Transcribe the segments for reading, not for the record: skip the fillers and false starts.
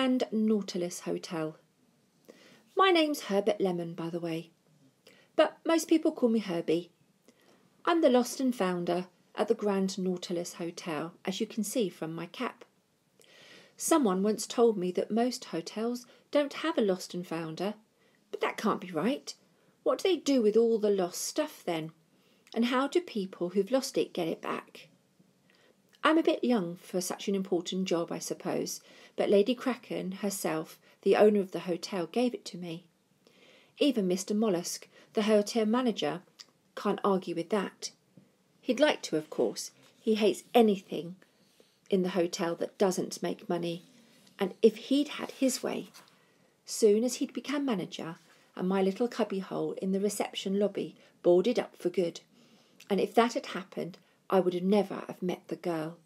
Grand Nautilus Hotel. My name's Herbert Lemon, by the way, but most people call me Herbie. I'm the lost and founder at the Grand Nautilus Hotel, as you can see from my cap. Someone once told me that most hotels don't have a lost and founder, but that can't be right. What do they do with all the lost stuff then? And how do people who've lost it get it back? I'm a bit young for such an important job, I suppose, but Lady Kraken herself, the owner of the hotel, gave it to me. Even Mr. Mollusk, the hotel manager, can't argue with that. He'd like to, of course. He hates anything in the hotel that doesn't make money. And if he'd had his way, soon as he'd become manager and my little cubbyhole in the reception lobby boarded up for good, and if that had happened, I would have never have met the girl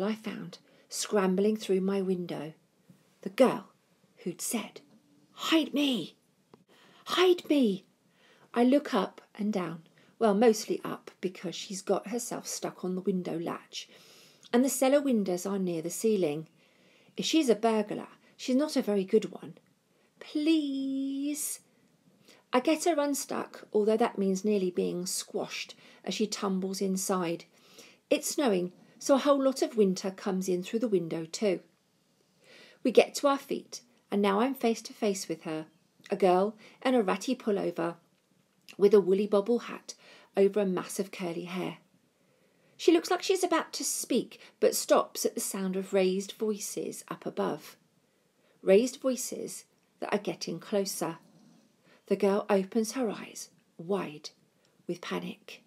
I found scrambling through my window, the girl who'd said, "Hide me! Hide me!" I look up and down, well, mostly up because she's got herself stuck on the window latch, and the cellar windows are near the ceiling. If she's a burglar, she's not a very good one. Please. I get her unstuck, although that means nearly being squashed as she tumbles inside. It's snowing, so a whole lot of winter comes in through the window too. We get to our feet, and now I'm face to face with her, a girl in a ratty pullover with a woolly bobble hat over a mass of curly hair. She looks like she's about to speak, but stops at the sound of raised voices up above. Raised voices that are getting closer. The girl opens her eyes wide with panic.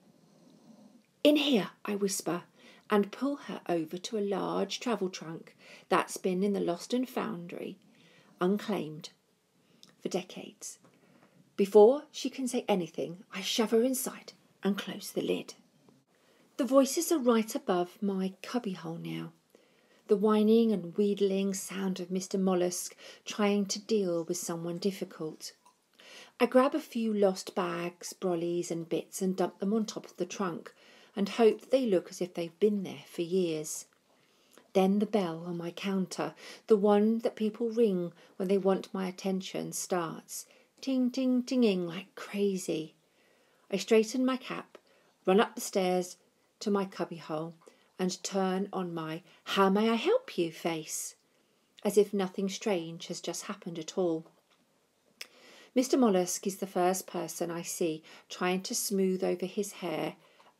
"In here," I whisper, and pull her over to a large travel trunk that's been in the Lost and Foundry, unclaimed, for decades. Before she can say anything, I shove her inside and close the lid. The voices are right above my cubbyhole now. The whining and wheedling sound of Mr. Mollusk trying to deal with someone difficult. I grab a few lost bags, brollies and bits and dump them on top of the trunk and hope that they look as if they've been there for years. Then the bell on my counter, the one that people ring when they want my attention, starts, ting, ting, tinging like crazy. I straighten my cap, run up the stairs to my cubbyhole and turn on my "How may I help you" face, as if nothing strange has just happened at all. Mr. Mollusk is the first person I see trying to smooth over his hair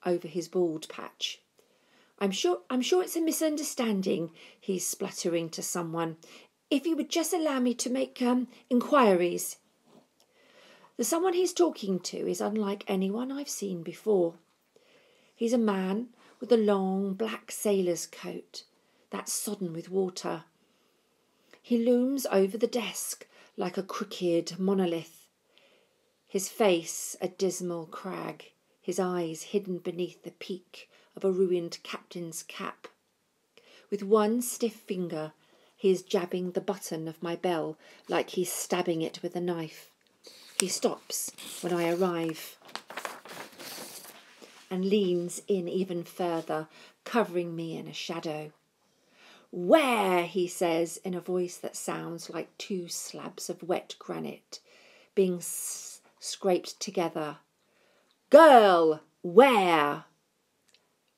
over his bald patch. I'm sure it's a misunderstanding," he's spluttering to someone. "If you would just allow me to make inquiries." The someone he's talking to is unlike anyone I've seen before. He's a man with a long black sailor's coat that's sodden with water. He looms over the desk like a crooked monolith, his face a dismal crag, his eyes hidden beneath the peak of a ruined captain's cap. With one stiff finger, he is jabbing the button of my bell like he's stabbing it with a knife. He stops when I arrive and leans in even further, covering me in a shadow. "Where?" he says in a voice that sounds like two slabs of wet granite being scraped together. "Girl, where?"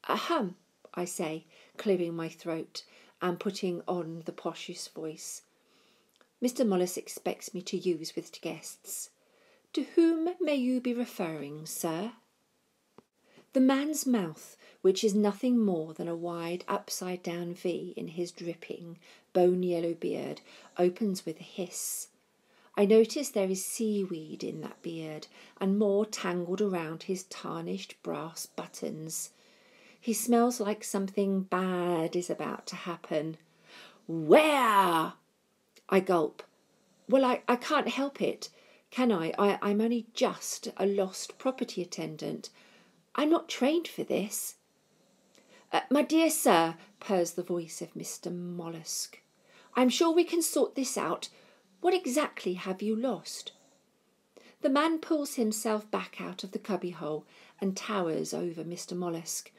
"Ahem," I say, clearing my throat and putting on the poshest voice Mr. Mollusk expects me to use with guests. "To whom may you be referring, sir?" The man's mouth, which is nothing more than a wide upside-down V in his dripping, bone-yellow beard, opens with a hiss. I notice there is seaweed in that beard, and more tangled around his tarnished brass buttons. He smells like something bad is about to happen. "Where?" I gulp. "Well, I can't help it, can I? I'm only just a lost property attendant. I'm not trained for this." "My dear sir," purrs the voice of Mr. Mollusk, "I'm sure we can sort this out. What exactly have you lost?" The man pulls himself back out of the cubbyhole and towers over Mr. Mollusk.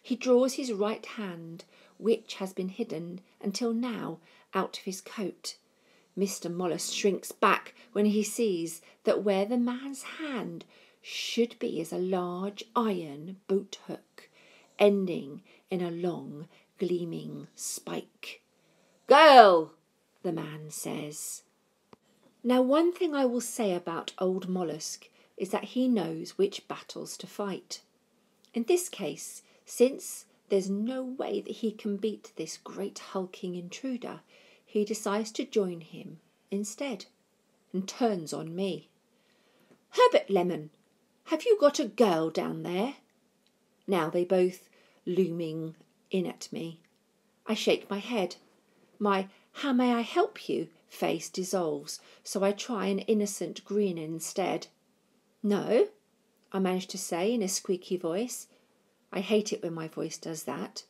He draws his right hand, which has been hidden until now out of his coat. Mr. Mollusk shrinks back when he sees that where the man's hand should be is a large iron boat hook, ending in a long, gleaming spike. "Girl," the man says. Now, one thing I will say about old Mollusk is that he knows which battles to fight. In this case, since there's no way that he can beat this great hulking intruder, he decides to join him instead and turns on me. "Herbert Lemon, have you got a girl down there?" Now they both looming in at me. I shake my head. My "how may I help you" face dissolves, so I try an innocent grin instead. "No," I manage to say in a squeaky voice. I hate it when my voice does that.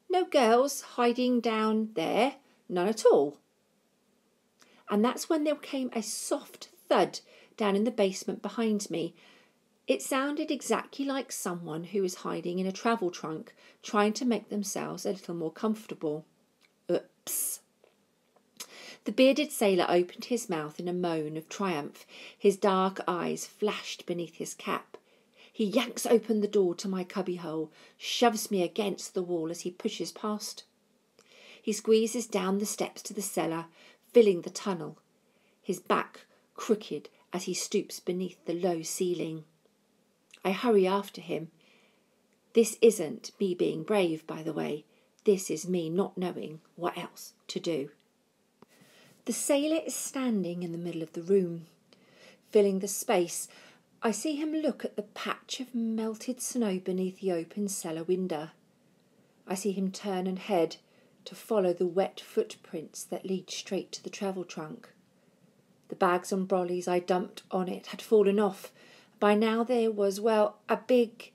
"No girls hiding down there? None at all?" And that's when there came a soft thud down in the basement behind me. It sounded exactly like someone who is hiding in a travel trunk, trying to make themselves a little more comfortable. Oops. The bearded sailor opened his mouth in a moan of triumph. His dark eyes flashed beneath his cap. He yanks open the door to my cubbyhole, shoves me against the wall as he pushes past. He squeezes down the steps to the cellar, filling the tunnel, his back crooked as he stoops beneath the low ceiling. I hurry after him. This isn't me being brave, by the way. This is me not knowing what else to do. The sailor is standing in the middle of the room, filling the space. I see him look at the patch of melted snow beneath the open cellar window. I see him turn and head to follow the wet footprints that lead straight to the travel trunk. The bags and brollies I dumped on it had fallen off. By now there was, well, a big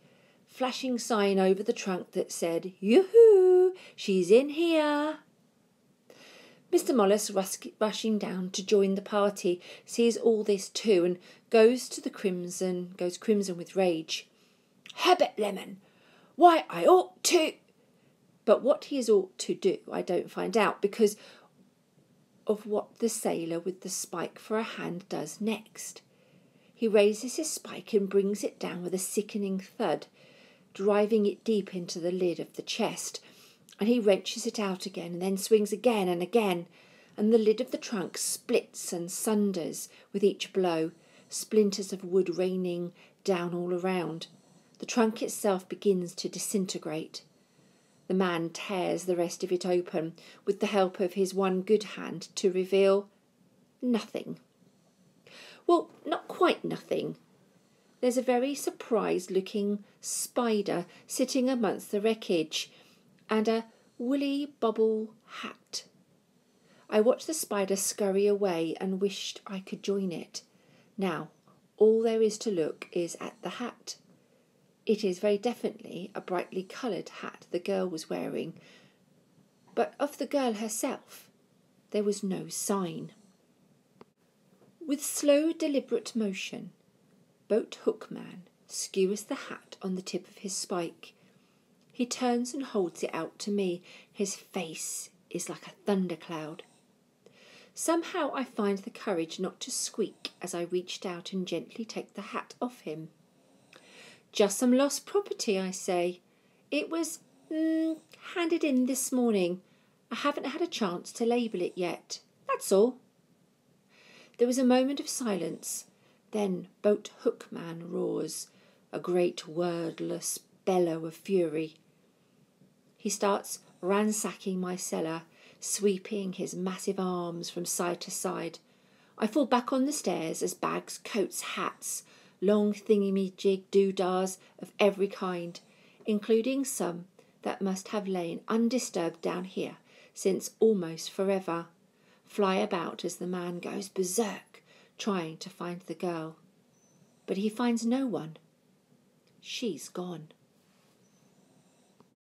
flashing sign over the trunk that said, "Yoo-hoo, she's in here." Mr. Mollusk, rushing down to join the party, sees all this too and goes crimson with rage. "Herbert Lemon, why I ought to—" But what he ought to do I don't find out, because of what the sailor with the spike for a hand does next. He raises his spike and brings it down with a sickening thud, driving it deep into the lid of the chest, and he wrenches it out again and then swings again and again, and the lid of the trunk splits and sunders with each blow, splinters of wood raining down all around. The trunk itself begins to disintegrate. The man tears the rest of it open with the help of his one good hand to reveal nothing. Well, not quite nothing. There's a very surprised-looking spider sitting amongst the wreckage, and a woolly bobble hat. I watched the spider scurry away and wished I could join it. Now, all there is to look is at the hat. It is very definitely a brightly coloured hat the girl was wearing, but of the girl herself there was no sign. With slow, deliberate motion, Boat Hook Man skewers the hat on the tip of his spike. He turns and holds it out to me. His face is like a thundercloud. Somehow I find the courage not to squeak as I reached out and gently take the hat off him. "Just some lost property," I say. "It was handed in this morning. I haven't had a chance to label it yet. That's all." There was a moment of silence. Then Boat Hook Man roars, a great wordless bellow of fury. He starts ransacking my cellar, sweeping his massive arms from side to side. I fall back on the stairs as bags, coats, hats, long thingy-me-jig doodahs of every kind, including some that must have lain undisturbed down here since almost forever, fly about as the man goes berserk trying to find the girl. But he finds no one. She's gone.